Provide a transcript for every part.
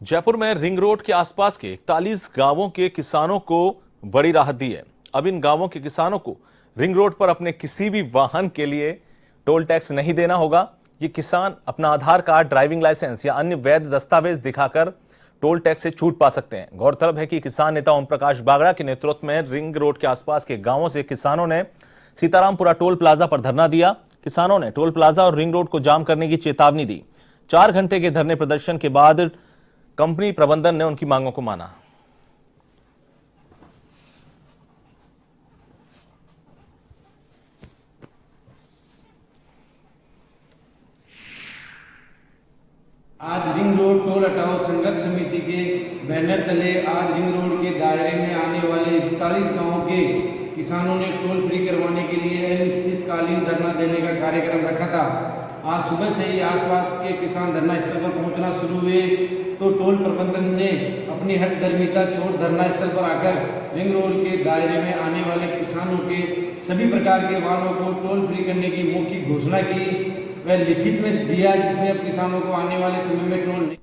जयपुर में ring road के आसपास के 41 गांवों के किसानों को बड़ी राहत दी है। अब इन गांवों के किसानों को रिंग रोड पर अपने किसी भी वाहन के लिए टोल टैक्स नहीं देना होगा। ये किसान अपना आधार कार्ड, ड्राइविंग लाइसेंस या अन्य वैध दस्तावेज दिखाकर टोल टैक्स से छूट पा सकते हैं। गौरतलब है कि किसान नेता ओम प्रकाश बागड़ा के नेतृत्व में रिंग रोड के आसपास के गांवों से किसानों ने सीतारामपुरा टोल प्लाजा पर धरना दिया। किसानों ने टोल प्लाजा और रिंग रोड को जाम करने की चेतावनी दी। 4 घंटे के धरने प्रदर्शन के बाद कंपनी प्रबंधन ने उनकी मांगों को माना। आज रिंग रोड टोल हटाओ संघर्ष समिति के बैनर तले आज रिंग रोड के दायरे में आने वाले 41 गांवों के किसानों ने टोल फ्री करवाने के लिए अनिश्चितकालीन धरना देने का कार्यक्रम रखा था। आज सुबह से ही आसपास के किसान धरना स्थल पर पहुंचना शुरू हुए तो टोल प्रबंधन ने अपनी हठधर्मिता छोड़ धरना स्थल पर आकर रिंग रोड के दायरे में आने वाले किसानों के सभी प्रकार के वाहनों को टोल फ्री करने की मौखिक घोषणा की वह लिखित में दिया, जिसमें अब किसानों को आने वाले समय में टोल नहीं।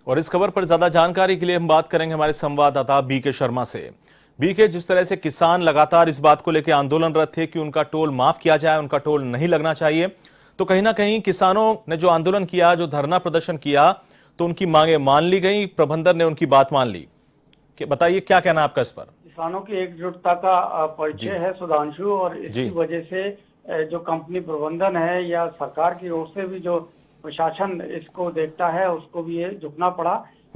और इस खबर पर ज्यादा जानकारी के लिए हम बात करेंगे हमारे संवाददाता बीके शर्मा से। बीके, जिस तरह से किसान लगातार इस बात को लेकर आंदोलनरत थे कि उनका टोल माफ किया जाए, उनका टोल नहीं लगना चाहिए, तो कहीं ना कहीं किसानों ने जो आंदोलन किया, जो धरना प्रदर्शन किया, तो उनकी मांगे मान ली गई, प्रबंधन ने उनकी बात मान ली। बताइए क्या कहना है आपका इस पर? किसानों की एकजुटता का परिचय है सुधांशु, और इसकी वजह से जो कंपनी प्रबंधन है या सरकार की ओर से भी जो प्रशासन इसको देखता है उसको भी ये झुकना पड़ा।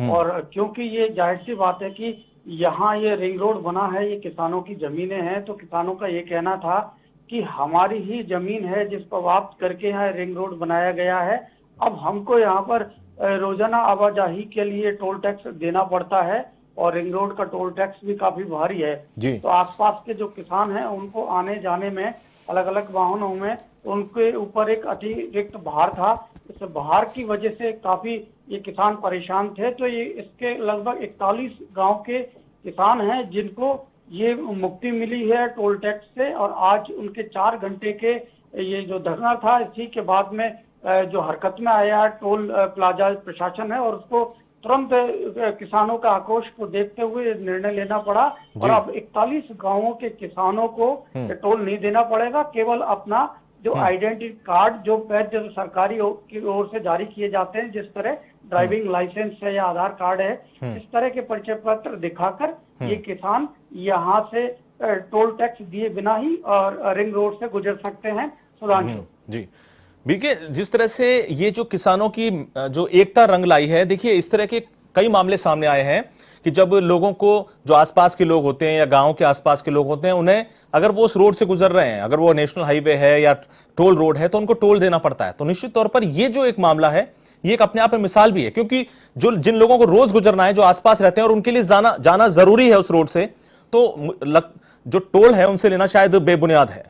और क्योंकि ये जाहिर सी बात है कि यहाँ ये रिंग रोड बना है, ये किसानों की जमीनें हैं, तो किसानों का ये कहना था कि हमारी ही जमीन है जिस पर वापस करके यहाँ रिंग रोड बनाया गया है, अब हमको यहाँ पर रोजाना आवाजाही के लिए टोल टैक्स देना पड़ता है और रिंग रोड का टोल टैक्स भी काफी भारी है। तो आसपास के जो किसान हैं उनको आने जाने में अलग अलग वाहनों में उनके ऊपर एक अतिरिक्त भार था। इस भार की वजह से काफी ये किसान परेशान थे। तो ये इसके लगभग 41 गांव के किसान हैं जिनको ये मुक्ति मिली है टोल टैक्स से, और आज उनके 4 घंटे के ये जो धरना था, इसी के बाद में जो हरकत में आया टोल प्लाजा प्रशासन है और उसको तुरंत किसानों का आक्रोश को देखते हुए निर्णय लेना पड़ा। और अब 41 गांवों के किसानों को टोल नहीं देना पड़ेगा, केवल अपना जो आइडेंटिटी कार्ड जो जो सरकारी की ओर से जारी किए जाते हैं, जिस तरह ड्राइविंग लाइसेंस है या आधार कार्ड है, इस तरह के परिचय पत्र दिखाकर ये किसान यहाँ से टोल टैक्स दिए बिना ही और रिंग रोड से गुजर सकते हैं। सुधांशु जी, बीके, जिस तरह से ये जो किसानों की जो एकता रंग लाई है, देखिए इस तरह के कई मामले सामने आए हैं कि जब लोगों को, जो आसपास के लोग होते हैं या गांव के आसपास के लोग होते हैं, उन्हें अगर वो उस रोड से गुजर रहे हैं, अगर वो नेशनल हाईवे है या टोल रोड है, तो उनको टोल देना पड़ता है। तो निश्चित तौर पर ये जो एक मामला है, ये एक अपने आप में मिसाल भी है, क्योंकि जो जिन लोगों को रोज गुजरना है, जो आसपास रहते हैं और उनके लिए जाना जरूरी है उस रोड से, तो जो टोल है उनसे लेना शायद बेबुनियाद है।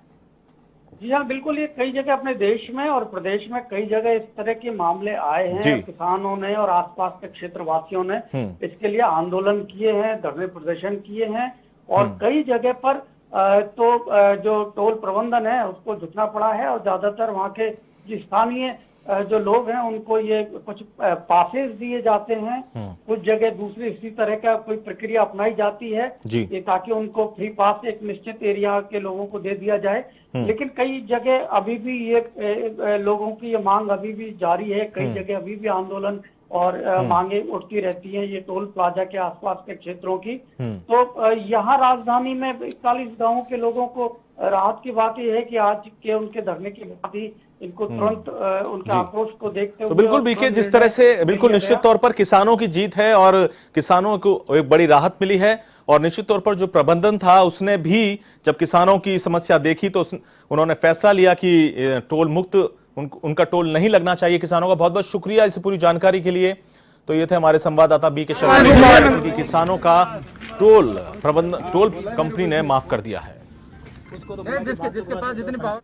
जी हाँ, बिल्कुल। ये कई जगह अपने देश में और प्रदेश में कई जगह इस तरह के मामले आए हैं। किसानों ने और आसपास के क्षेत्रवासियों ने इसके लिए आंदोलन किए हैं, धरने प्रदर्शन किए हैं, और कई जगह पर तो जो टोल प्रबंधन है उसको झुकना पड़ा है। और ज्यादातर वहाँ के स्थानीय जो लोग हैं उनको ये कुछ पासेस दिए जाते हैं, कुछ जगह दूसरी इसी तरह का कोई प्रक्रिया अपनाई जाती है ताकि उनको फ्री पास एक निश्चित एरिया के लोगों को दे दिया जाए। लेकिन कई जगह अभी भी ये लोगों की ये मांग अभी भी जारी है, कई जगह अभी भी आंदोलन और मांगे उठती रहती हैं ये टोल प्लाजा के आसपास के क्षेत्रों की। तो यहाँ राजधानी में 41 गांवों के लोगों को राहत की बात यह है कि आज के उनके धरने के बाद ही इनको तुरंत उनके आक्रोश को देखते हुए, तो बिल्कुल बीके, जिस तरह से बिल्कुल निश्चित तौर पर किसानों की जीत है और किसानों को एक बड़ी राहत मिली है। और निश्चित तौर पर जो प्रबंधन था उसने भी जब किसानों की समस्या देखी तो उन्होंने फैसला लिया कि टोल मुक्त उनका टोल नहीं लगना चाहिए किसानों का। बहुत बहुत शुक्रिया इस पूरी जानकारी के लिए। तो ये थे हमारे संवाददाता बीके शर्मा ने कि किसानों का टोल कंपनी ने माफ कर दिया है। जिसके पास जितनी पावर